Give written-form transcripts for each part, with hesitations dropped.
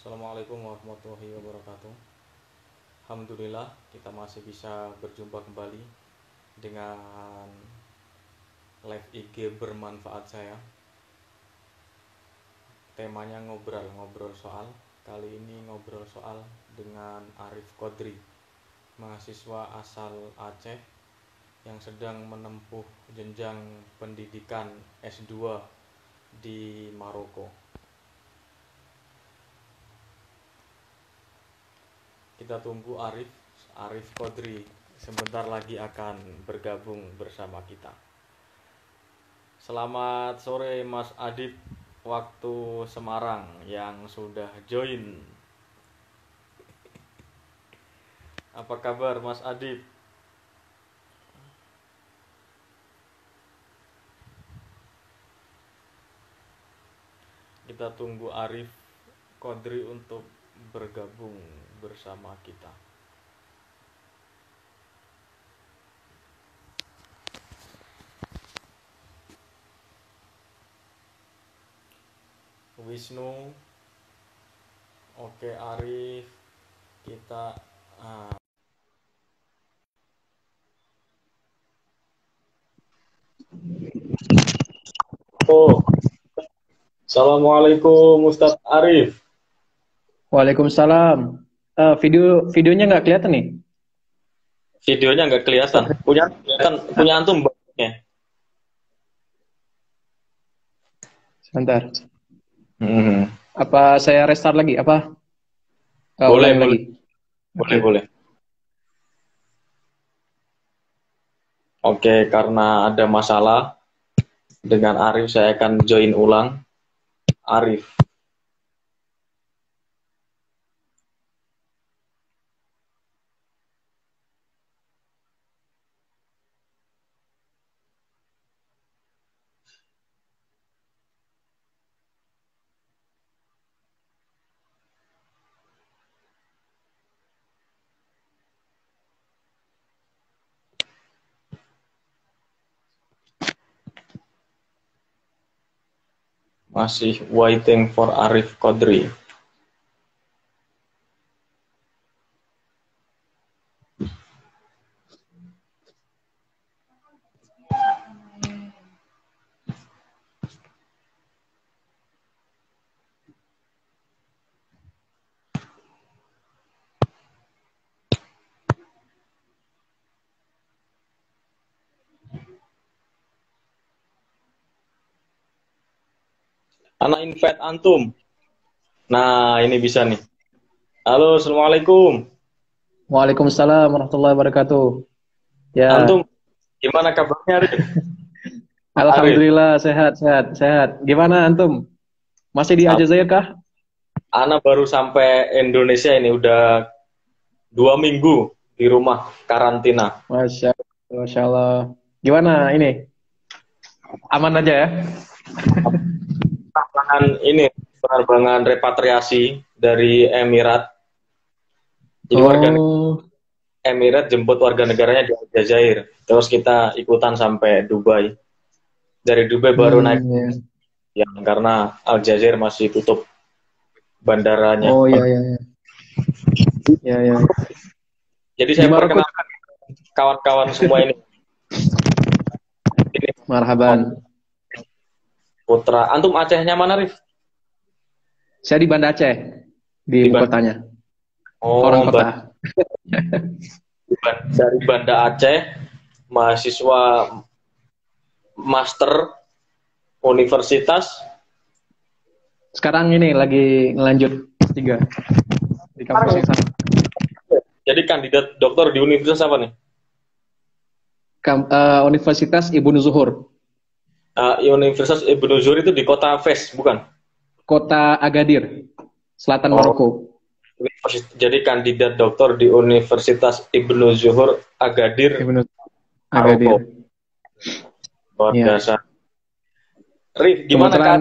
Assalamualaikum warahmatullahi wabarakatuh. Alhamdulillah kita masih bisa berjumpa kembali dengan live IG bermanfaat saya. Temanya ngobrol soal. Kali ini ngobrol soal dengan Arif Qodri, mahasiswa asal Aceh yang sedang menempuh jenjang pendidikan S2 di Maroko. Kita tunggu Arif Qodri sebentar lagi akan bergabung bersama kita. Selamat sore Mas Adib, waktu Semarang yang sudah join. Apa kabar Mas Adib? Kita tunggu Arif Qodri untuk bergabung bersama kita. Wisnu, oke Arif, kita Oh, Assalamualaikum Ustadz Arif. Waalaikumsalam. Videonya nggak kelihatan nih? Videonya nggak kelihatan. Punya antum banyak. Sebentar. Apa saya restart lagi? Apa? Boleh, Ulangi lagi. Boleh. Oke, karena ada masalah dengan Arif, saya akan join ulang. Arif. Masih waiting for Arif Qodri. Anak invite antum. Nah, ini bisa nih. Halo, Assalamualaikum. Waalaikumsalam warahmatullahi wabarakatuh. Ya. Antum, gimana kabarnya, Arif? Alhamdulillah sehat. Gimana antum? Masih di Aljazair kah? Ana baru sampai Indonesia ini, udah 2 minggu di rumah karantina. Masya Allah. Gimana ini? Aman aja ya? Penerbangan repatriasi dari Emirat. Jadi warga Emirat jemput warga negaranya di Aljazair. Terus kita ikutan sampai Dubai. Dari Dubai baru naik yang karena Aljazair masih tutup bandaranya. Oh iya. Ya. Jadi saya perkenalkan kawan-kawan semua ini. Marhaban. Putra. Antum Acehnya mana, Rif? Saya di Banda Aceh, di kotanya. Oh, orang kota. Dari Banda Aceh, mahasiswa master universitas. Sekarang ini lagi ngelanjut S3 di kampus yang sama. Jadi kandidat doktor di universitas apa nih? Universitas Ibnu Zuhur. Universitas Ibnu Zuhur itu di kota Fes, bukan? Kota Agadir, selatan Maroko. Jadi kandidat doktor di Universitas Ibnu Zuhur Agadir. Agadir. Luar biasa. Rif, gimana kan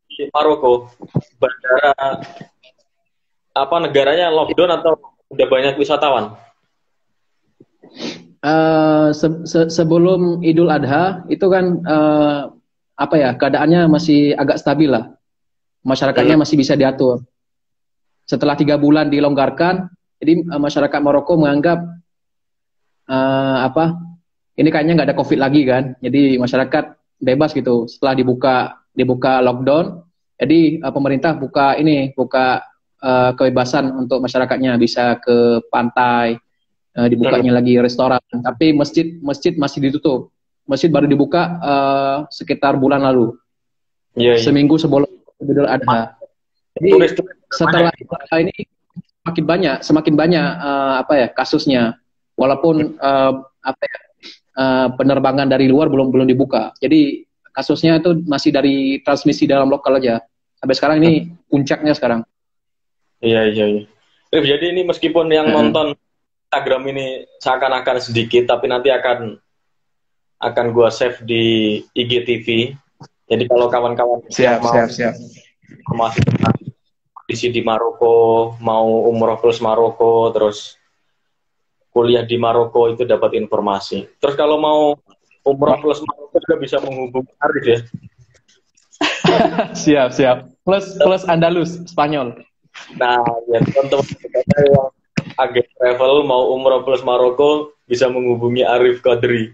di Maroko? Bandara negaranya lockdown atau udah banyak wisatawan? Sebelum Idul Adha itu kan keadaannya masih agak stabil lah. Masyarakatnya masih bisa diatur. setelah 3 bulan dilonggarkan, jadi masyarakat Maroko menganggap ini kayaknya nggak ada COVID lagi kan, jadi masyarakat bebas gitu. Setelah dibuka lockdown, jadi pemerintah buka kebebasan untuk masyarakatnya bisa ke pantai, dibukanya lagi restoran, tapi masjid masih ditutup. Masjid baru dibuka sekitar bulan lalu, seminggu sebelum Idul Adha. Jadi setelah ini semakin banyak kasusnya, walaupun penerbangan dari luar belum dibuka. Jadi kasusnya itu masih dari transmisi dalam lokal aja. Sampai sekarang ini puncaknya sekarang. Iya. Jadi ini meskipun yang nonton Instagram ini seakan-akan sedikit, tapi nanti akan gua save di IGTV. Jadi kalau kawan-kawan siap. Informasi tentang kondisi di Maroko, mau umroh plus Maroko, terus kuliah di Maroko itu dapat informasi. Terus kalau mau umroh plus Maroko juga bisa menghubungi Arif ya. Siap. Plus Andalus, Spanyol. Nah, ya teman-teman yang agen travel mau umroh plus Maroko bisa menghubungi Arif Qadri.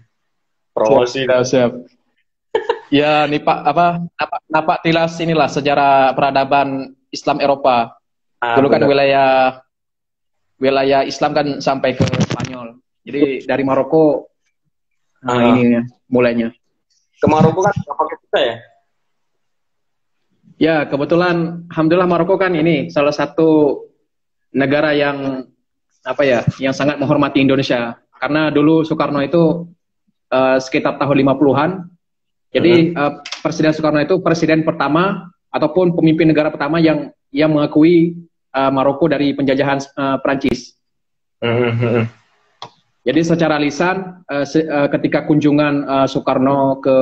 Promosi. Siap. Ya, nih Pak, napak tilas inilah sejarah peradaban Islam Eropa. Dulu kan wilayah Islam kan sampai ke Spanyol. Jadi dari Maroko ini mulainya. Ke Maroko kan pakai kita ya? Ya, kebetulan alhamdulillah Maroko kan ini salah satu negara yang yang sangat menghormati Indonesia. Karena dulu Soekarno itu sekitar tahun 50-an. Jadi Presiden Soekarno itu presiden pertama ataupun pemimpin negara pertama yang mengakui Maroko dari penjajahan Prancis. Jadi secara lisan ketika kunjungan Soekarno ke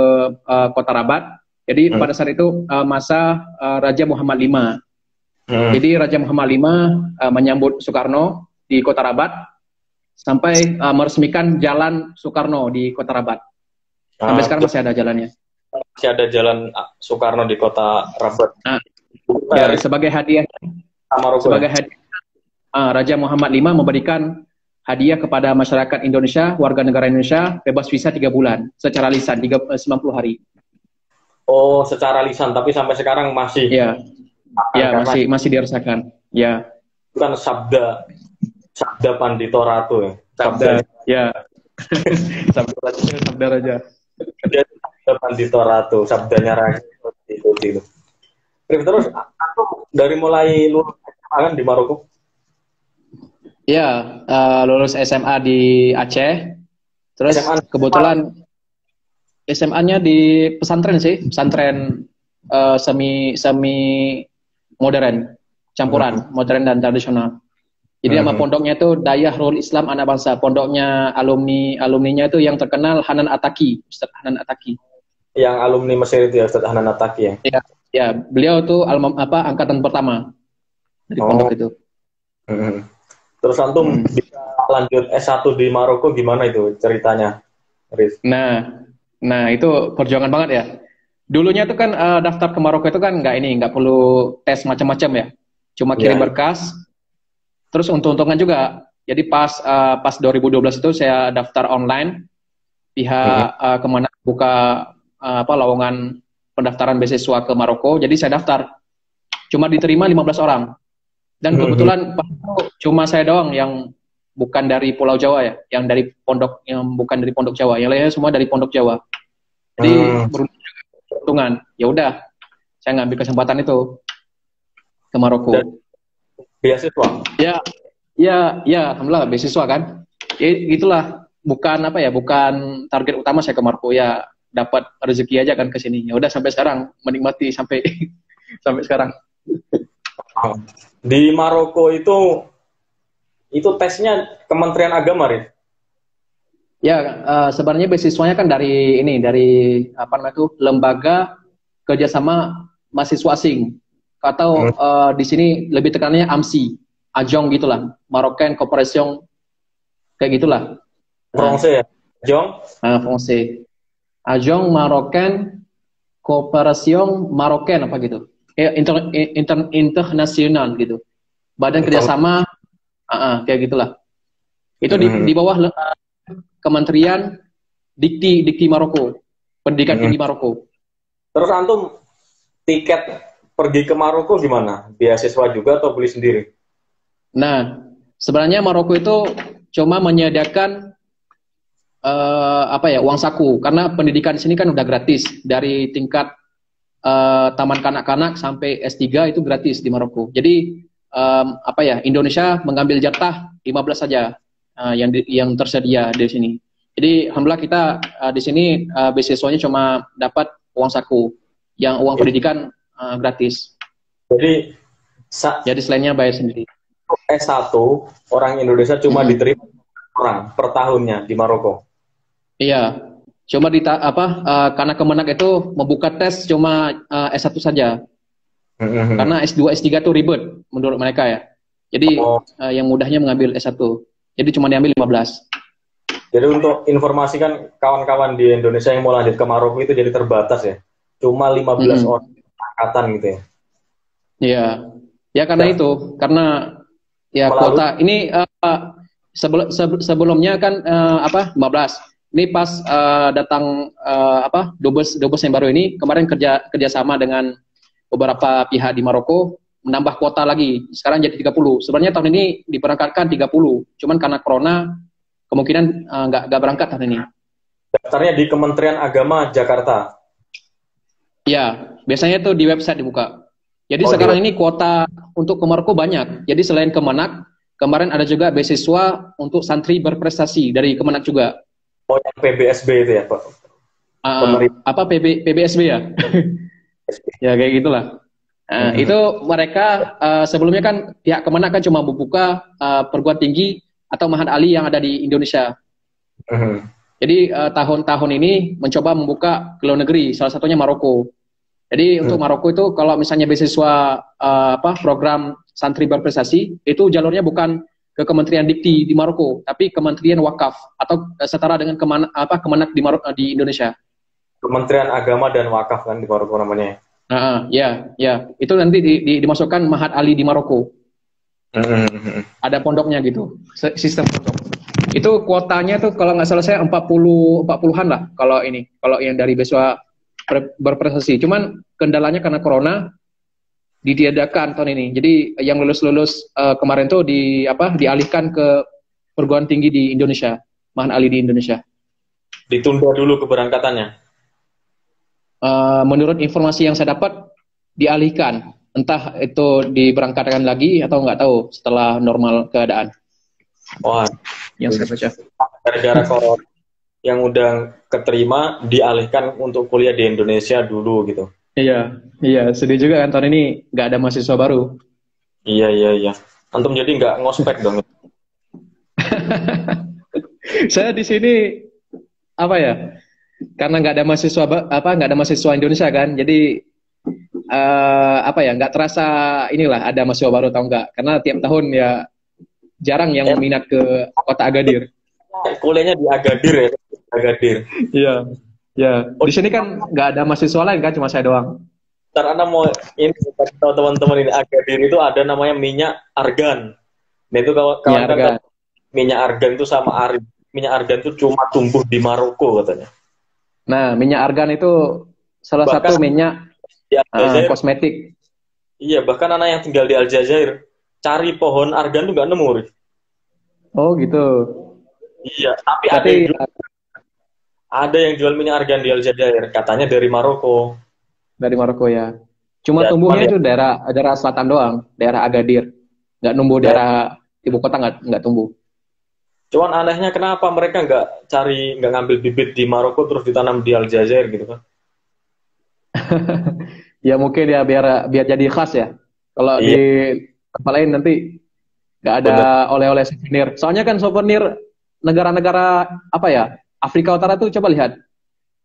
Kota Rabat, jadi pada saat itu masa Raja Muhammad V. Jadi Raja Muhammad V menyambut Soekarno di Kota Rabat sampai meresmikan Jalan Soekarno di Kota Rabat. Sampai sekarang masih ada jalannya. Masih ada jalan Soekarno di Kota Rabat. Ya, sebagai hadiah Raja Muhammad V memberikan hadiah kepada masyarakat Indonesia, warga negara Indonesia, bebas visa 3 bulan secara lisan 90 hari. Oh, secara lisan, tapi sampai sekarang masih. Ya, masih dirasakan. Ya. Bukan sabda Pandito Ratu ya. Sabda Raja. Pandito Ratu, sabdanya Raja itu. Terus aku dari mulai lulus kan di Maroko? Ya, lulus SMA di Aceh. Terus kebetulan SMA-nya di pesantren sih, pesantren semi modern, campuran modern dan tradisional. Jadi nama pondoknya itu Dayahrul Islam Anak Bangsa. Pondoknya alumninya itu yang terkenal Hanan Ataki, Ustaz Hanan Ataki. Yang alumni Mesir itu ya, Ustaz Hanan Ataki ya. Ya, beliau tuh angkatan pertama dari pondok itu. Terus antum bisa lanjut S1 di Maroko gimana itu ceritanya, Riz? Nah itu perjuangan banget ya. Dulunya tuh kan daftar ke Maroko itu kan nggak perlu tes macam-macam ya. Cuma kirim berkas. Terus untung-untungan juga. Jadi pas 2012 itu saya daftar online. Pihak kemana buka lowongan pendaftaran beasiswa ke Maroko. Jadi saya daftar. Cuma diterima 15 orang. Dan kebetulan cuma saya doang yang bukan dari Pulau Jawa ya, yang bukan dari Pondok Jawa. Yang lainnya semua dari Pondok Jawa. Jadi beruntungan. Ya udah, saya ngambil kesempatan itu ke Maroko. Beasiswa? Ya, alhamdulillah beasiswa kan. Ya, gitulah, bukan target utama saya ke Maroko ya, dapat rezeki aja kan ke sini. Ya udah sampai sekarang menikmati sampai sekarang. Di Maroko itu tesnya Kementerian Agama, Rif? Ya, sebenarnya beasiswanya kan dari Lembaga Kerjasama Mahasiswa Asing. Atau di sini lebih tekanannya AMSI, Ajong gitulah, Marocain Corporation, kayak gitulah. Francais ya, Ajong? Francais. Ajong Marocain Corporation Marocain apa gitu. Internasional gitu. Badan Kerjasama, kayak gitulah. Itu di bawah Kementerian Dikti Maroko, Pendidikan Tinggi Maroko. Terus antum tiket pergi ke Maroko gimana? Beasiswa juga atau beli sendiri? Nah, sebenarnya Maroko itu cuma menyediakan uang saku, karena pendidikan di sini kan udah gratis dari tingkat taman kanak-kanak sampai S3 itu gratis di Maroko. Jadi Indonesia mengambil jatah 15 saja yang tersedia di sini. Jadi alhamdulillah kita di sini beasiswanya cuma dapat uang saku, yang uang pendidikan gratis. Jadi selainnya bayar sendiri. S1 orang Indonesia cuma diterima orang per tahunnya di Maroko. Iya. Cuma karena Kemenak itu membuka tes cuma S1 saja. Karena S2, S3 itu ribet menurut mereka ya. Jadi yang mudahnya mengambil S1. Jadi cuma diambil 15. Jadi untuk informasi kan kawan-kawan di Indonesia yang mau lanjut ke Maroko itu jadi terbatas ya. Cuma 15 orang angkatan gitu ya. Iya. Ya karena itu, karena ya kuota ini sebelumnya kan 15. Ini pas datang Dubes yang baru ini kemarin kerjasama dengan beberapa pihak di Maroko menambah kuota lagi. Sekarang jadi 30. Sebenarnya tahun ini diberangkatkan 30. Cuman karena corona kemungkinan nggak berangkat tahun ini. Daftarnya di Kementerian Agama Jakarta. Ya, biasanya itu di website dibuka. Jadi sekarang ini kuota untuk ke Maroko banyak. Jadi selain Kemenak, kemarin ada juga beasiswa untuk santri berprestasi dari Kemenak juga. Oh, yang PBSB itu ya, Pak? PBSB ya? Ya, kayak gitulah. Itu mereka sebelumnya kan pihak Kemenak kan cuma membuka perguruan tinggi atau Mahat Ali yang ada di Indonesia. Jadi tahun-tahun ini mencoba membuka ke luar negeri, salah satunya Maroko. Jadi untuk Maroko itu kalau misalnya beasiswa program santri berprestasi, itu jalurnya bukan ke Kementerian Dikti di Maroko, tapi Kementerian Wakaf atau setara dengan Kemenak di Indonesia. Kementerian Agama dan Wakaf kan di Maroko namanya. Ya, itu nanti dimasukkan Mahat Ali di Maroko. Ada pondoknya gitu, sistem pondok. Itu kuotanya tuh kalau nggak salah saya 40-an lah kalau yang dari beasiswa berprestasi. Cuman kendalanya karena corona ditiadakan tahun ini. Jadi yang lulus kemarin tuh dialihkan ke perguruan tinggi di Indonesia, Mahat Ali di Indonesia. Ditunda dulu keberangkatannya. Menurut informasi yang saya dapat dialihkan. Entah itu diberangkatkan lagi atau nggak tahu setelah normal keadaan. Wah, yang saya baca. Gara-gara corona yang udah keterima dialihkan untuk kuliah di Indonesia dulu gitu. Iya, sedih juga kan tahun ini nggak ada mahasiswa baru. Iya. Antum jadi nggak ngospek dong. Saya di sini karena nggak ada mahasiswa Indonesia kan, jadi nggak terasa ada mahasiswa baru atau enggak, karena tiap tahun ya jarang yang minat ke kota Agadir. Kuliahnya di Agadir ya, Agadir. Iya. Di sini kan nggak ada mahasiswa lain kan, cuma saya doang. Ntar Anda mau ini tahu teman-teman ini, Agadir itu ada namanya minyak argan. Nah itu kawan-kawan minyak argan itu sama minyak argan itu cuma tumbuh di Maroko katanya. Nah, minyak argan itu salah satu minyak kosmetik. Iya, bahkan anak yang tinggal di Aljazair cari pohon argan tuh nggak nemu. Oh gitu. Iya, tapi ada yang jual minyak argan di Aljazair, katanya dari Maroko. Dari Maroko ya. Cuma tumbuhnya itu daerah selatan doang, daerah Agadir. Nggak numbuh daerah ibu kota, nggak tumbuh. Cuman anehnya kenapa mereka nggak ngambil bibit di Maroko terus ditanam di Aljazair gitu kan? Ya mungkin ya biar jadi khas ya. Kalau di tempat lain nanti nggak ada oleh-oleh souvenir. Soalnya kan souvenir negara-negara Afrika Utara tuh coba lihat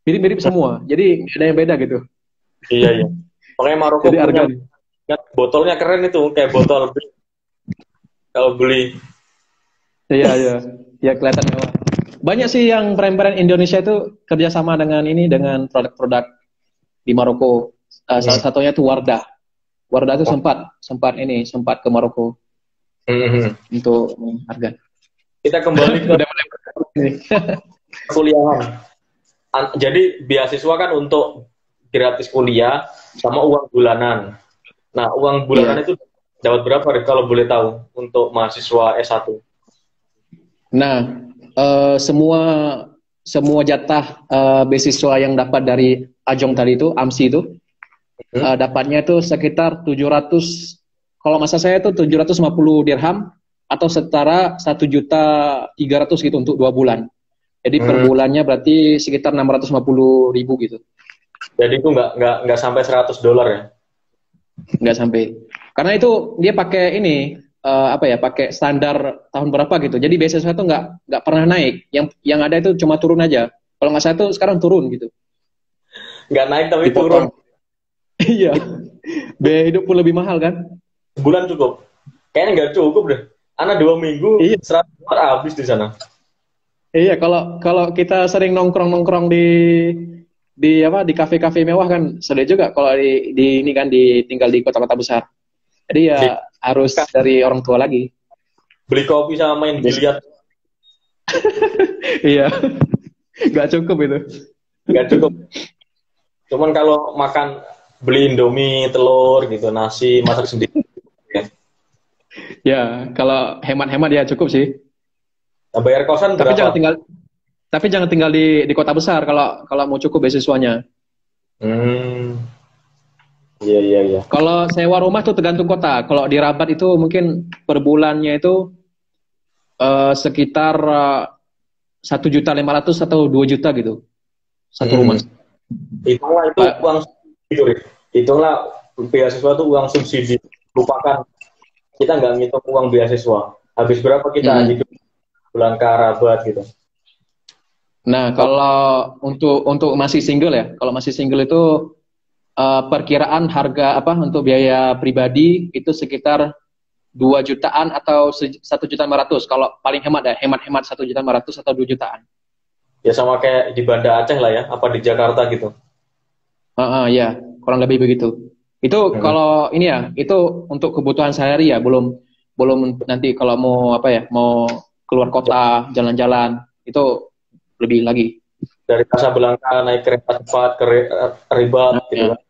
mirip-mirip semua. Jadi nggak ada yang beda gitu. Iya. Makanya Maroko punya botolnya keren itu, kayak botol kalau beli. Iya, kelihatan mewah. Banyak sih yang brand-brand Indonesia itu kerjasama dengan produk-produk di Maroko. Salah satunya itu Wardah. Wardah itu sempat ke Maroko. untuk harga. Kita kembali ke kuliahan. Jadi beasiswa kan untuk gratis kuliah sama uang bulanan. Nah, uang bulanan itu dapat berapa kalau boleh tahu untuk mahasiswa S1? Nah, semua jatah beasiswa yang dapat dari Ajong tadi itu, AMSI itu, dapatnya itu sekitar 700, kalau masa saya itu 750 dirham atau setara 1.300.000 gitu untuk 2 bulan. Jadi per bulannya berarti sekitar 650.000 gitu. Jadi itu nggak sampai $100 ya? Nggak sampai. Karena itu dia pakai ini pakai standar tahun berapa gitu. Jadi beasiswa itu nggak pernah naik. Yang ada itu cuma turun aja. Kalau nggak salah itu sekarang turun gitu. Nggak naik tapi Dipotong. turun. Iya. Biaya hidup pun lebih mahal kan? Sebulan cukup. Kayaknya nggak cukup deh. Anak 2 minggu $100 habis di sana. Iya, kalau kita sering nongkrong di kafe-kafe mewah kan sudah juga kalau di ini kan tinggal di kota-kota besar. Jadi ya harus dari orang tua lagi. Beli kopi sama main biliar. Iya. Nggak cukup itu. Nggak cukup. Cuman kalau makan beli Indomie, telur gitu, nasi, masak sendiri. Ya, kalau hemat-hemat ya cukup sih. Nah, bayar kosan Tapi berapa? jangan tinggal di kota besar kalau mau cukup beasiswanya. Iya. Kalau sewa rumah tuh tergantung kota. Kalau di Rabat itu mungkin per bulannya itu sekitar 1.500.000 atau 2 juta gitu. Satu rumah. Itulah itu uang subsidi. Itulah beasiswa itu uang subsidi. Lupakan, kita nggak ngitung uang beasiswa. Habis berapa kita hidup bulan ke Rabat gitu. Nah, kalau untuk masih single ya, kalau masih single itu perkiraan harga untuk biaya pribadi itu sekitar 2 jutaan atau 1.500.000. Kalau paling hemat ya, hemat 1.500.000 atau 2 jutaan. Ya sama kayak di Banda Aceh lah ya, apa di Jakarta gitu. Ya, kurang lebih begitu. Itu kalau ini ya, itu untuk kebutuhan sehari ya, belum nanti kalau mau keluar kota, jalan-jalan, itu lebih lagi. Dari Casablanca naik kereta cepat ke Ribat gitu kan.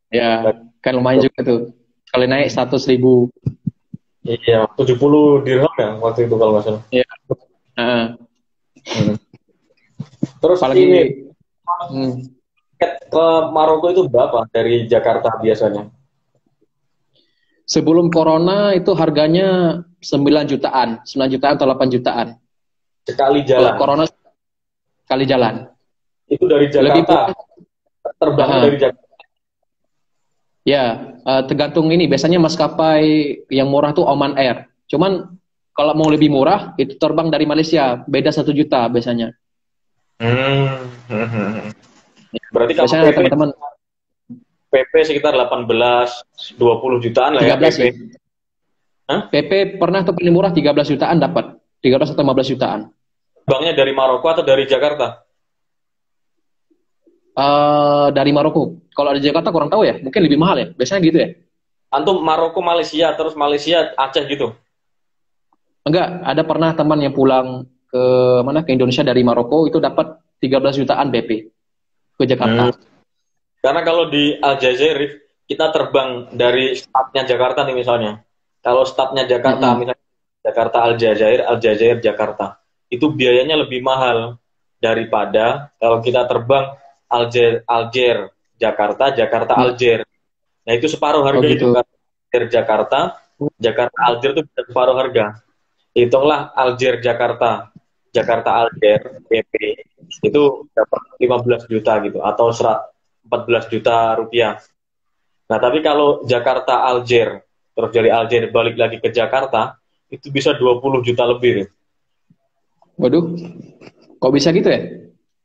Ya, kan lumayan juga tuh. Kali naik 100.000. Iya, 70 dirham ya waktu itu kalau nggak salah. Iya. Terus apalagi ini ke Maroko itu berapa dari Jakarta biasanya? Sebelum corona itu harganya 9 jutaan atau 8 jutaan. Sekali jalan. Kalau corona sekali jalan. Itu dari Jakarta. Terbang dari Jakarta. Ya, tergantung ini. Biasanya maskapai yang murah tuh Oman Air. Cuman kalau mau lebih murah itu terbang dari Malaysia, beda 1 juta biasanya. Berarti kalau biasanya teman-teman PP sekitar 18-20 jutaan lah 13 ya PP. Ya. Hah? PP pernah tuh paling murah 13 jutaan dapat. 13 atau 15 jutaan. Terbangnya dari Maroko atau dari Jakarta? Dari Maroko. Kalau di Jakarta kurang tahu ya, mungkin lebih mahal ya. Biasanya gitu ya. Antum Maroko Malaysia terus Malaysia Aceh gitu? Enggak, ada pernah teman yang pulang ke Indonesia dari Maroko itu dapat 13 jutaan BP ke Jakarta. Karena kalau di Aljazair kita terbang dari stadnya Jakarta nih misalnya. Kalau stadnya Jakarta misalnya Jakarta Aljazair Jakarta, itu biayanya lebih mahal daripada kalau kita terbang Alger Jakarta Alger. Nah itu separuh harga itu kan. Jakarta Alger itu separuh harga. Hitunglah Alger Jakarta Alger PP itu dapat 15 juta gitu atau 14 juta rupiah. Nah tapi kalau Jakarta Alger terus dari Alger balik lagi ke Jakarta itu bisa 20 juta lebih. Waduh, kok bisa gitu ya?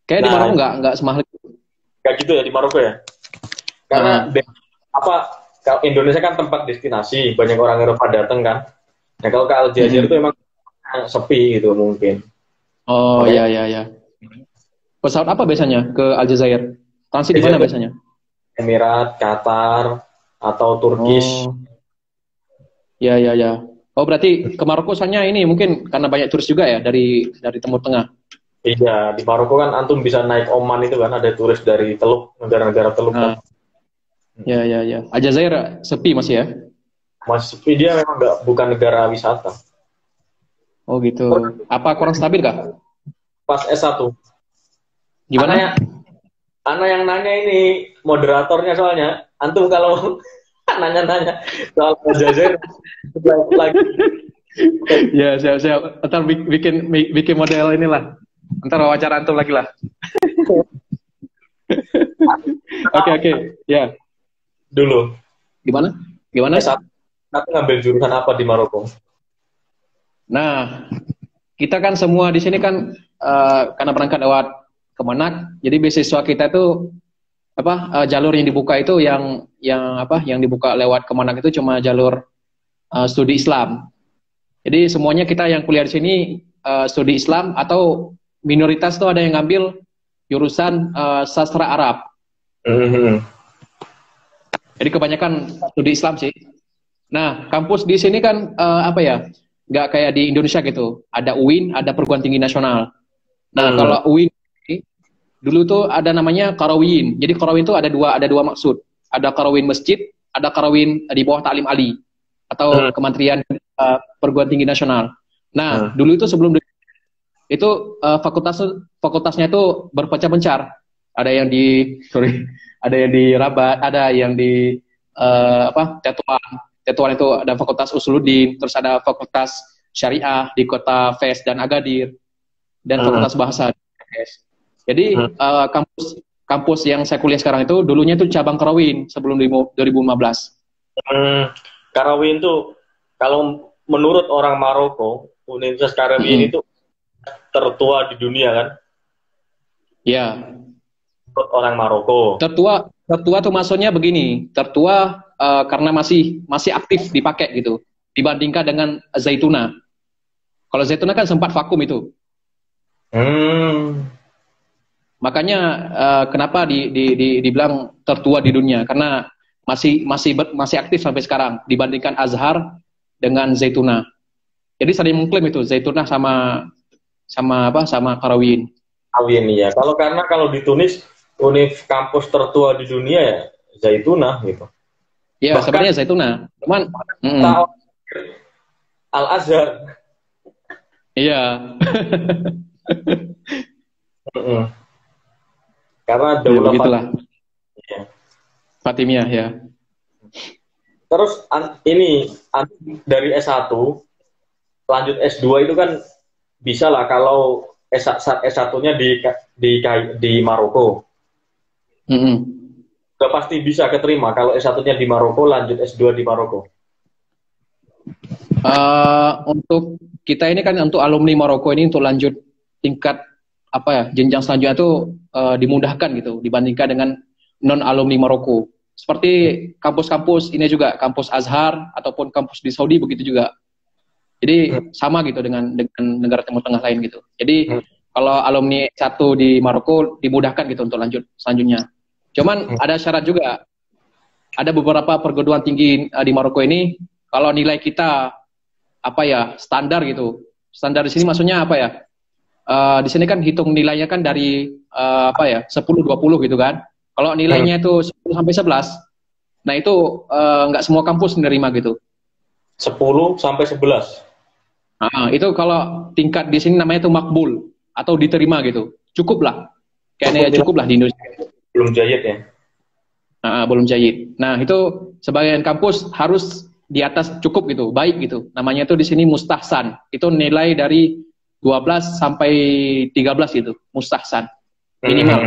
Kayak di Maroko nggak semahal itu. Kayak gitu ya di Maroko ya. Karena kalau Indonesia kan tempat destinasi, banyak orang Eropa datang kan. Nah kalau ke Aljazair itu emang sepi gitu mungkin. Oh iya. Pesawat apa biasanya ke Aljazair? Transit di mana biasanya? Emirat, Qatar, atau Turkish. Ya. Oh, berarti ke Maroko soalnya ini mungkin karena banyak turis juga ya dari Timur Tengah. Iya, di Maroko kan antum bisa naik Oman itu kan, ada turis dari Teluk, negara-negara Teluk kan. Nah, ya ya ya. Aljazair sepi masih ya. Masih sepi, dia memang nggak, bukan negara wisata. Oh gitu. Apa kurang stabil kah? Pas S1. Gimana? Anak, anak yang nanya ini moderatornya soalnya, antum kalau nanya-nanya soal Aljazair lagi. Ya siap siap. Ntar bikin model inilah. Ntar wawancara antum lagi lah. Oke oke. Ya. Dulu. Gimana? Gimana? S1 ngambil jurusan apa di Maroko? Nah, kita kan semua di sini kan karena berangkat lewat Kemenak, jadi beasiswa kita itu apa jalur yang dibuka itu yang dibuka lewat Kemenak itu cuma jalur studi Islam. Jadi semuanya kita yang kuliah di sini studi Islam atau minoritas tuh ada yang ngambil jurusan sastra Arab. Jadi kebanyakan studi Islam sih. Nah, kampus di sini kan apa ya? Nggak kayak di Indonesia gitu. Ada UIN, ada Perguruan Tinggi Nasional. Nah, kalau UIN dulu tuh ada namanya Qarawiyyin. Jadi Qarawiyyin itu ada dua maksud. Ada Qarawiyyin masjid, ada Qarawiyyin di bawah Ta'lim Ali atau Kementerian Perguruan Tinggi Nasional. Nah, dulu itu sebelum itu fakultasnya itu berpencar-pencar. Ada yang di ada yang di Rabat, ada yang di Tetuan. Tetuan itu ada Fakultas Usuluddin, terus ada Fakultas Syariah di Kota Fes dan Agadir, dan Fakultas Bahasa. Jadi kampus yang saya kuliah sekarang itu dulunya itu cabang Qarawiyyin sebelum 2015. Qarawiyyin itu kalau menurut orang Maroko, Universitas Qarawiyyin itu tertua di dunia kan? Ya. Menurut orang Maroko. Tertua tuh maksudnya begini, tertua karena masih aktif dipakai gitu, dibandingkan dengan Zaytuna. Kalau Zaytuna kan sempat vakum itu. Makanya kenapa dibilang tertua di dunia, karena masih aktif sampai sekarang dibandingkan Azhar dengan Zaytuna. Jadi saling mengklaim itu Zaytuna sama Qarawiyyin. Qarawiyyin ya. Kalau di Tunis kampus tertua di dunia ya Zaytuna gitu. Ya, sebenarnya Zaytuna. Cuman Al-Azhar. Iya. Karena daulah ya, Fatimiyah ya. Terus ini dari S1 lanjut S2 itu kan bisa lah kalau S1-nya di Maroko. Udah pasti bisa keterima kalau S1-nya di Maroko, lanjut S2 di Maroko. Untuk kita ini kan untuk alumni Maroko ini untuk lanjut tingkat jenjang selanjutnya itu dimudahkan gitu dibandingkan dengan non alumni Maroko. Seperti kampus-kampus ini juga, kampus Azhar ataupun kampus di Saudi begitu juga. Jadi sama gitu dengan negara Timur Tengah lain gitu. Jadi kalau alumni S1 di Maroko dimudahkan gitu untuk lanjut selanjutnya. Cuman ada syarat juga. Ada beberapa perguruan tinggi di Maroko ini kalau nilai kita standar gitu. Standar di sini maksudnya di sini kan hitung nilainya kan dari 10 20 gitu kan. Kalau nilainya itu 10 sampai 11. Nah, itu nggak semua kampus menerima gitu. 10 sampai 11. Nah, itu kalau tingkat di sini namanya itu makbul atau diterima gitu. Cukup lah. Kayaknya cukup lah di Indonesia. Belum jayid ya? Belum jayid. Nah, itu sebagian kampus harus di atas cukup gitu, baik gitu. Namanya itu di sini mustahsan. Itu nilai dari 12 sampai 13 gitu, mustahsan. Minimal.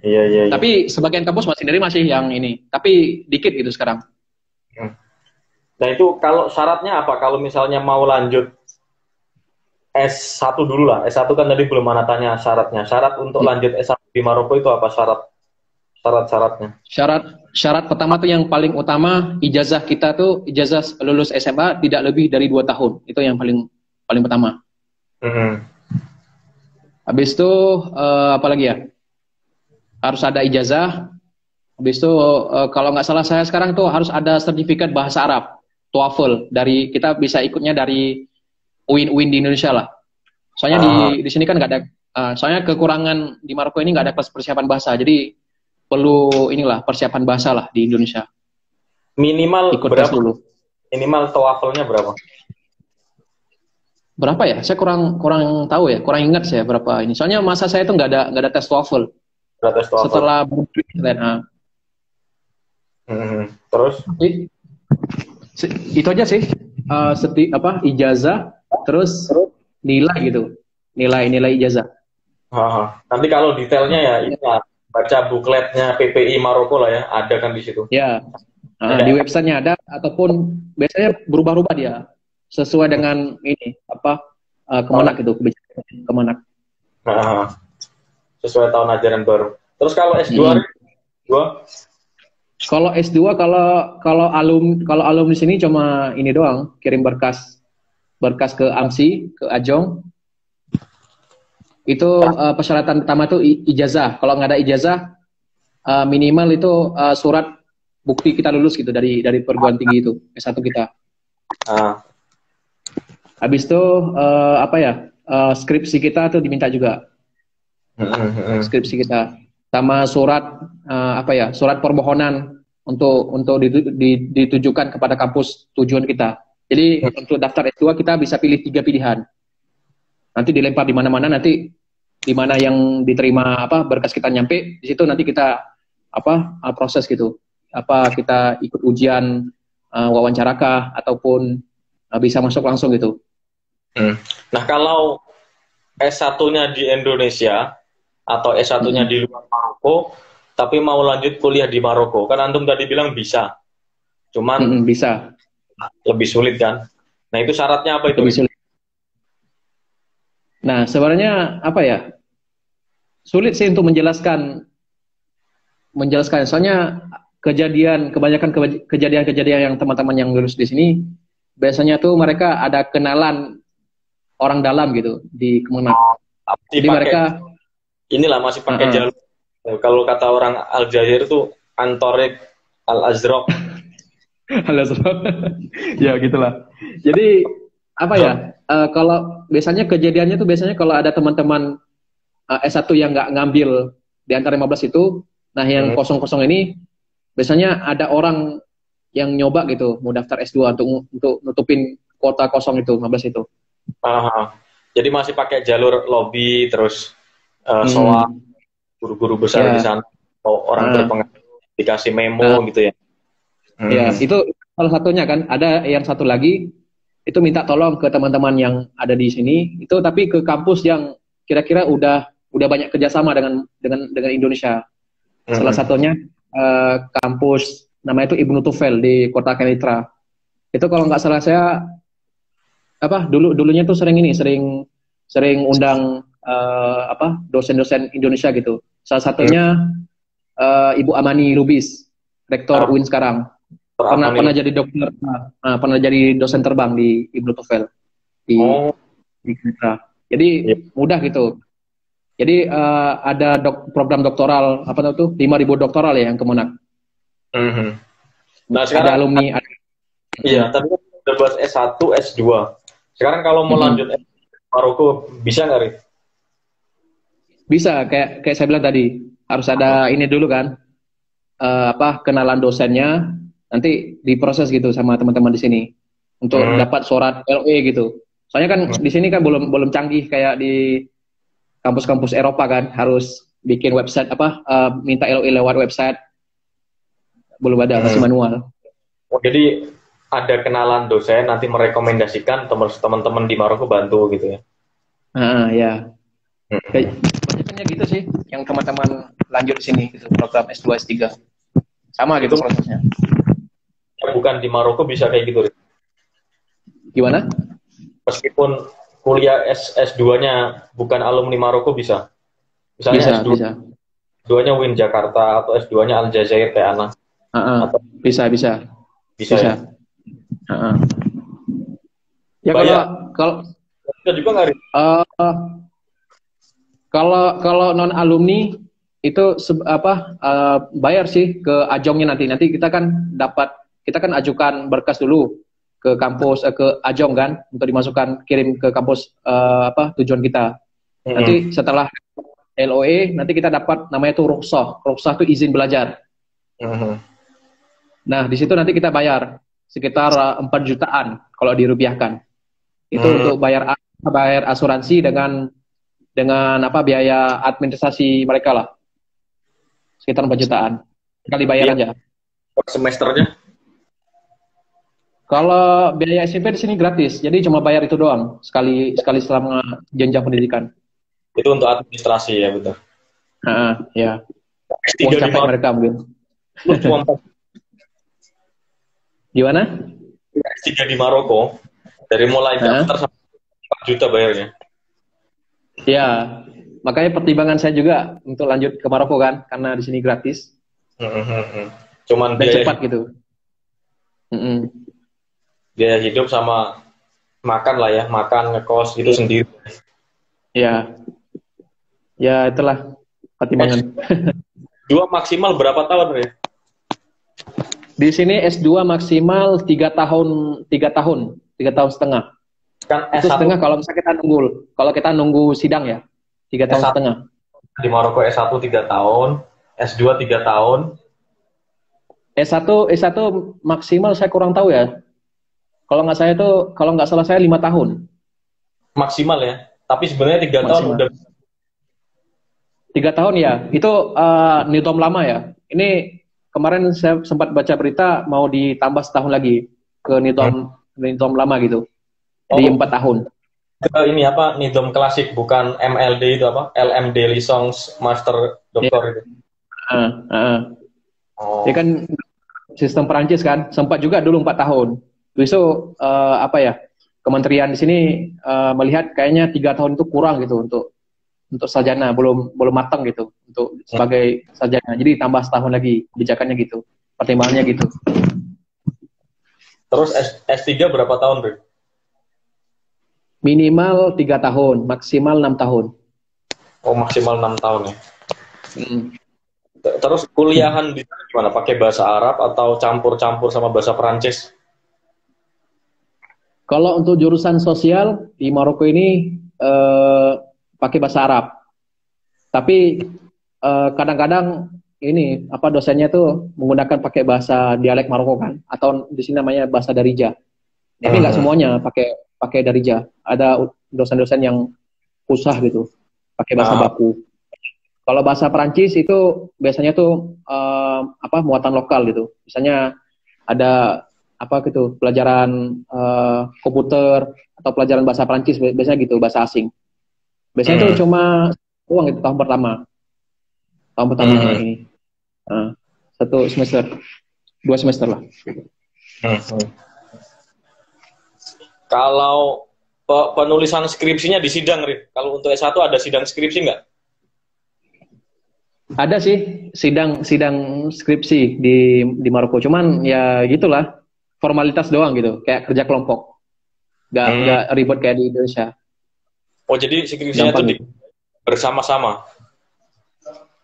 Iya. Tapi sebagian kampus masih yang ini. Tapi dikit gitu sekarang. Nah, itu kalau syaratnya apa? Kalau misalnya mau lanjut S1 dulu lah. S1 kan tadi belum mana tanya syaratnya. Syarat untuk lanjut S1 di Maroko itu apa syarat-syaratnya? Syarat pertama tuh yang paling utama, ijazah kita tuh ijazah lulus SMA tidak lebih dari 2 tahun. Itu yang paling pertama. Habis itu apa lagi ya? Harus ada ijazah. Habis itu kalau nggak salah saya sekarang tuh harus ada sertifikat bahasa Arab. TOEFL. Dari kita bisa ikutnya dari UIN di Indonesia lah. Soalnya di sini kan nggak ada, soalnya kekurangan di Maroko ini nggak ada kelas persiapan bahasa, jadi perlu inilah persiapan bahasa lah di Indonesia. Minimal ikut berapa? tes dulu. Minimal TOEFL-nya berapa? Berapa ya? Saya kurang tahu ya, kurang ingat saya berapa ini. Soalnya masa saya itu nggak ada tes TOEFL. Tes TOEFL. Setelah Terus? Itu aja sih. Ijazah, terus nilai gitu. Nilai ijazah. Nanti kalau detailnya ya, baca bukletnya PPI Maroko lah ya, ada kan di situ. Ya. Di websitenya ada, ataupun biasanya berubah-ubah dia sesuai dengan ini Kemenak itu, kebijakan Kemenak. Sesuai tahun ajaran baru. Terus kalau S2 Kalau S2 kalau alumni sini cuma ini doang, kirim berkas ke AMSI, ke Ajong. Itu persyaratan pertama itu ijazah. Kalau nggak ada ijazah, minimal itu surat bukti kita lulus gitu dari perguruan tinggi itu, S1 kita. Habis itu skripsi kita tuh diminta juga. Skripsi kita sama surat surat permohonan untuk ditujukan kepada kampus tujuan kita. Jadi untuk daftar S2 kita bisa pilih 3 pilihan. Nanti dilempar di mana-mana, nanti di mana yang diterima berkas kita nyampe, di situ nanti kita proses gitu. Kita ikut ujian wawancarakah ataupun bisa masuk langsung gitu. Nah, kalau S1-nya di Indonesia atau S1-nya di luar Maroko, tapi mau lanjut kuliah di Maroko, kan antum tadi bilang bisa. Cuman bisa. Lebih sulit kan? Nah, itu syaratnya apa itu? Lebih sulit. Nah, sebenarnya sulit sih untuk menjelaskan. Soalnya kebanyakan kejadian yang teman-teman yang lulus di sini, biasanya tuh mereka ada kenalan orang dalam gitu di Kemenak. Jadi mereka masih pakai jalur. Kalau kata orang Aljazair tuh Antorik Al-Azraq. Al-Azraq. Ya gitulah. Jadi kalau biasanya kejadiannya tuh kalau ada teman-teman S1 yang nggak ngambil di antara 15 itu, nah yang kosong-kosong ini biasanya ada orang yang nyoba gitu mau daftar S2 untuk nutupin kuota kosong itu 15 itu. Jadi masih pakai jalur lobby terus soal guru-guru besar di sana atau orang berpengaruh dikasih memo gitu ya. Ya, itu salah satunya kan. Ada yang satu lagi itu minta tolong ke teman-teman yang ada di sini itu, tapi ke kampus yang kira-kira udah banyak kerjasama dengan Indonesia. Salah satunya kampus namanya itu Ibnu Tufel di Kota Kenitra. Itu kalau nggak salah saya dulunya tuh sering undang dosen-dosen Indonesia gitu. Salah satunya Ibu Amani Lubis, rektor UIN sekarang. Pernah jadi dokter, pernah jadi dosen terbang di Ibnu Tufel di Kenitra. Jadi mudah gitu. Jadi ada program doktoral 5.000 doktoral ya yang Kemenak. Nah sekarang ada alumni. Iya, tapi udah buat S1, S2. Sekarang kalau mau lanjut Maroko bisa nggak, Rik? Bisa, kayak saya bilang tadi harus ada ini dulu kan, kenalan dosennya, nanti diproses gitu sama teman-teman di sini untuk dapat surat LOE gitu. Soalnya kan di sini kan belum canggih kayak di kampus-kampus Eropa kan, harus bikin website minta LOE lewat website. Belum ada, masih manual. Jadi ada kenalan dosen nanti merekomendasikan teman-teman di Maroko bantu gitu ya. Ya. Banyaknya gitu sih yang teman-teman lanjut di sini gitu, program S2 S3. Sama gitu prosesnya. Bukan di Maroko bisa kayak gitu, Rik. Gimana? Meskipun kuliah S2-nya bukan alumni Maroko bisa. Misalnya S2-nya UIN Jakarta atau S2-nya Aljazair kayak Ana. Bisa. Ya? Ya kalau juga nggak, kalau non alumni itu bayar sih ke Ajongnya nanti kita kan ajukan berkas dulu ke kampus ke Ajong kan untuk dimasukkan kirim ke kampus tujuan kita. Nanti setelah LOE nanti kita dapat namanya itu rukhsah. Rukhsah itu izin belajar. Nah, di situ nanti kita bayar sekitar 4 jutaan kalau dirupiahkan. Itu untuk bayar asuransi dengan biaya administrasi mereka lah. Sekitar 4 jutaan. Sekali bayar aja. Per semesternya? Kalau biaya SMP di sini gratis. Jadi cuma bayar itu doang sekali selama jenjang pendidikan. Itu untuk administrasi ya, betul. Ya. S3 capek mereka mungkin. Gimana? S3 di Maroko dari mulai daftar sampai 4 juta bayarnya. Ya, makanya pertimbangan saya juga untuk lanjut ke Maroko kan, karena di sini gratis. Cuman dan biaya cepat gitu. Biaya hidup sama makan lah ya, makan, ngekos gitu sendiri. Ya. Ya, itulah pertimbangan. S2 maksimal berapa tahun, ya? Di sini S2 maksimal 3 tahun setengah. Kan itu S1 setengah kalau misalnya kita nunggu sidang ya, 3 tahun setengah. Di Maroko S1 3 tahun, S2 3 tahun. S1 maksimal saya kurang tahu ya. Kalau nggak salah saya 5 tahun. Maksimal ya. Tapi sebenarnya 3 tahun udah. 3 tahun ya. Itu nidom lama ya. Ini kemarin saya sempat baca berita mau ditambah setahun lagi ke nidom lama gitu. Di 4 tahun. Ini apa? Nidom klasik, bukan MLD itu apa? LMD Licence Master Doktor itu. Dia kan sistem Perancis kan, sempat juga dulu 4 tahun. Besok kementerian di sini melihat kayaknya 3 tahun itu kurang gitu untuk sarjana, belum matang gitu untuk sebagai sarjana. Jadi tambah setahun lagi, kebijakannya gitu, pertimbangannya gitu. Terus S3 berapa tahun, Bro? Minimal 3 tahun, maksimal 6 tahun. Oh, maksimal 6 tahun ya. Terus kuliahan di sana gimana? Pakai bahasa Arab atau campur-campur sama bahasa Perancis? Kalau untuk jurusan sosial di Maroko ini pakai bahasa Arab. Tapi kadang-kadang ini dosennya tuh menggunakan pakai bahasa dialek Maroko kan, atau di sini namanya bahasa Darija. Tapi nggak semuanya pakai Darija. Ada dosen-dosen yang susah gitu, pakai bahasa baku. Kalau bahasa Perancis itu biasanya tuh muatan lokal gitu. Misalnya ada pelajaran komputer atau pelajaran bahasa Perancis, biasanya gitu, bahasa asing. Biasanya itu cuma uang itu tahun pertama ini 1 semester, 2 semester lah. Kalau penulisan skripsinya di sidang, Rif. Kalau untuk S1 ada sidang skripsi nggak? Ada sih sidang skripsi di Maroko, cuman ya gitulah, formalitas doang gitu, kayak kerja kelompok, nggak ribet kayak di Indonesia. Oh, jadi skripsinya itu bersama-sama?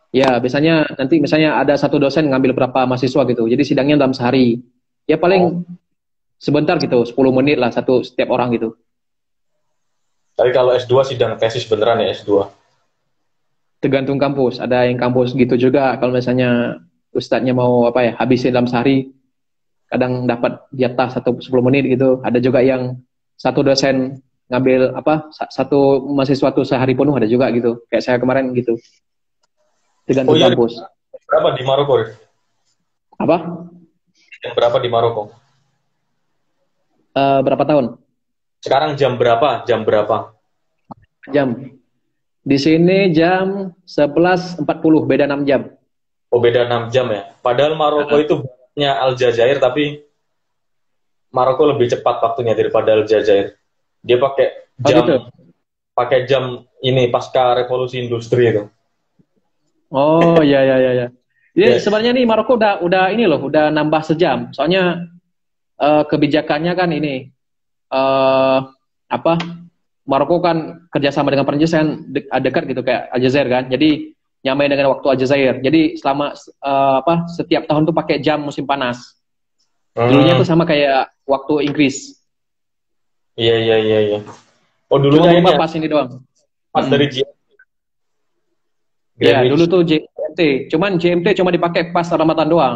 Ya, biasanya nanti misalnya ada satu dosen ngambil berapa mahasiswa gitu, jadi sidangnya dalam sehari, ya paling sebentar gitu, 10 menit lah setiap orang gitu. Tapi kalau S2 sidang tesis beneran ya S2? Tergantung kampus, ada yang kampus gitu juga, kalau misalnya ustadznya mau habisin dalam sehari, kadang dapat jatah 10 menit gitu. Ada juga yang satu dosen ngambil satu mahasiswa tuh sehari penuh, ada juga gitu, kayak saya kemarin gitu. Tergantung kampus. Berapa di Maroko, Rif? Apa? Berapa di Maroko? Berapa tahun? Sekarang jam berapa? Jam. Di sini jam 11.40, beda 6 jam. Oh, beda 6 jam ya. Padahal Maroko itu banyak Aljazair, tapi Maroko lebih cepat waktunya daripada Aljazair. Dia pakai jam ini pasca revolusi industri itu. Oh, ya. Jadi sebenarnya nih Maroko udah ini loh, udah nambah sejam. Soalnya kebijakannya kan ini Maroko kan kerjasama dengan Perancis kan dekat gitu kayak Aljazair kan. Jadi nyamain dengan waktu Aljazair. Jadi selama setiap tahun tuh pakai jam musim panas. Dulunya tuh sama kayak waktu Inggris. Iya, iya, iya, iya. Oh, Cuma dulunya ini berubah ya, pas ini doang. pas Mm. dari Ya, dulu Greenwich. tuh JMT. Cuman JMT cuma dipakai pas Ramadan doang.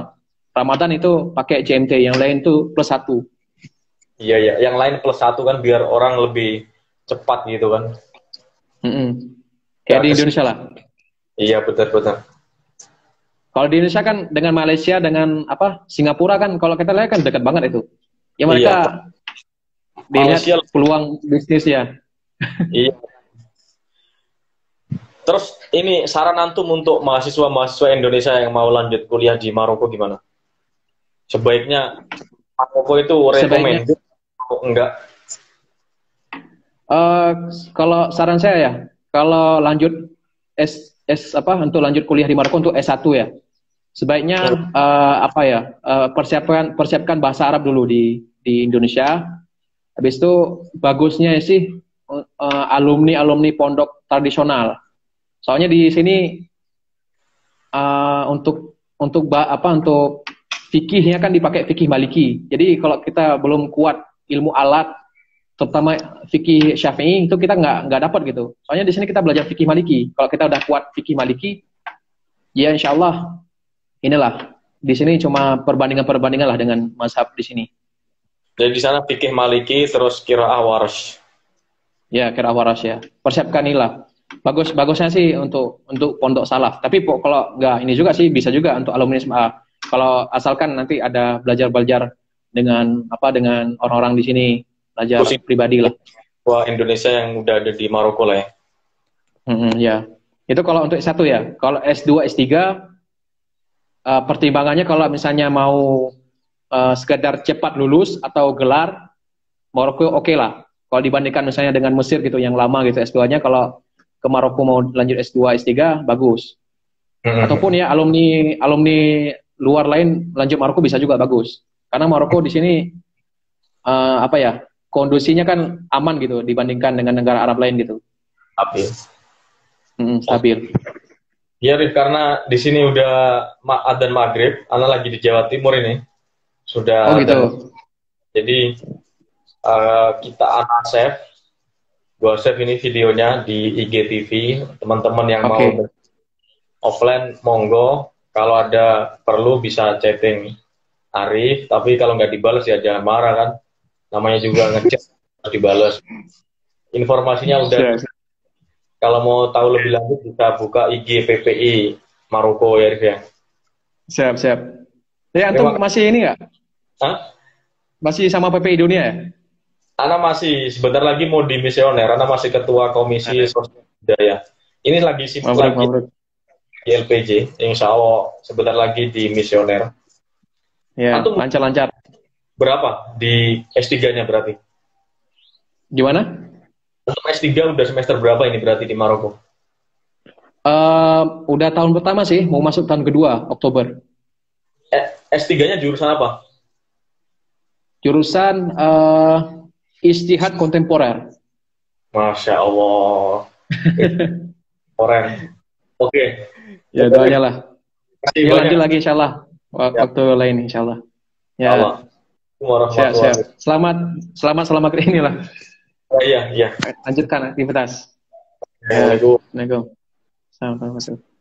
Ramadan itu pakai JMT, yang lain tuh +1. Iya, iya. Yang lain +1 kan biar orang lebih cepat gitu kan. Mm-mm. Kayak Gak di kesini. Indonesia lah. Iya, betul-betul. Kalau di Indonesia kan dengan Malaysia, dengan apa Singapura kan, kalau kita lihat kan dekat banget itu. Ya Iya, mereka dilihat Malaysia. peluang bisnisnya. Iya. Terus ini saran antum untuk mahasiswa-mahasiswa Indonesia yang mau lanjut kuliah di Maroko gimana? Sebaiknya Maroko itu Sebaiknya, recommended atau enggak? eh, kalau saran saya ya, kalau lanjut untuk lanjut kuliah di Maroko untuk S1 ya, sebaiknya apa ya, persiapkan bahasa Arab dulu di Indonesia. Habis itu bagusnya sih alumni pondok tradisional. Soalnya di sini untuk fikihnya kan dipakai fikih Maliki. Jadi kalau kita belum kuat ilmu alat, terutama fikih Syafi'i, itu kita nggak dapat gitu. Soalnya di sini kita belajar fikih Maliki. Kalau kita udah kuat fikih Maliki, ya insya Allah inilah, di sini cuma perbandingan lah dengan mazhab di sini. Jadi di sana fikih Maliki terus qiraah Warsh. Ya, kira waras ya. Persiapkan inilah. Bagusnya sih untuk pondok salaf. Tapi kalau nggak ini juga sih bisa juga untuk alumni SMA. Kalau asalkan nanti ada belajar dengan orang-orang di sini, belajar Khusus pribadi lah. Indonesia yang udah ada di Maroko lah ya. Ya. Itu kalau untuk S1 ya. Kalau S2, S3 pertimbangannya kalau misalnya mau sekedar cepat lulus atau gelar, Maroko oke lah. Kalau dibandingkan misalnya dengan Mesir gitu yang lama gitu S2-nya, kalau ke Maroko mau lanjut S2, S3 bagus. Ataupun ya alumni luar lain lanjut Maroko bisa juga bagus. Karena Maroko di sini apa ya, kondisinya kan aman gitu dibandingkan dengan negara Arab lain gitu. Stabil. Stabil. Iya, Rif, karena di sini udah adzan maghrib, Ana lagi di Jawa Timur ini. Oh Sudah gitu. Jadi kita Ana save, gua save ini videonya di IGTV. Teman-teman yang mau offline, monggo. Kalau ada perlu bisa chatting Arif, tapi kalau nggak dibalas ya jangan marah kan. Namanya juga ngechat harus dibalas. Informasinya udah. Kalau mau tahu lebih lanjut bisa buka IG PPI Maroko ya, Arif ya. Siap. Ya, antum masih ini nggak? Hah? Masih sama PPI Dunia ya? Ana masih sebentar lagi mau di misioner. Ana masih ketua komisi sosial budaya. Ini lagi Mabruk. di LPJ. Insya Allah sebentar lagi di misioner. Ya, Antum lancar. berapa di S3-nya berarti? Gimana? Untuk S3 udah semester berapa ini berarti di Maroko? Udah tahun pertama sih, mau masuk tahun kedua, Oktober. S3-nya jurusan apa? Jurusan Ijtihad Kontemporer. Masya Allah. Keren. Oke. Ya, doanya lah. Kasih Ya, banyak. lanjut lagi insya Allah. Waktu lain insya Allah. Ya. Siap. Selamat ke inilah. Iya. Lanjutkan aktivitas. Assalamualaikum. Assalamualaikum. Assalamualaikum.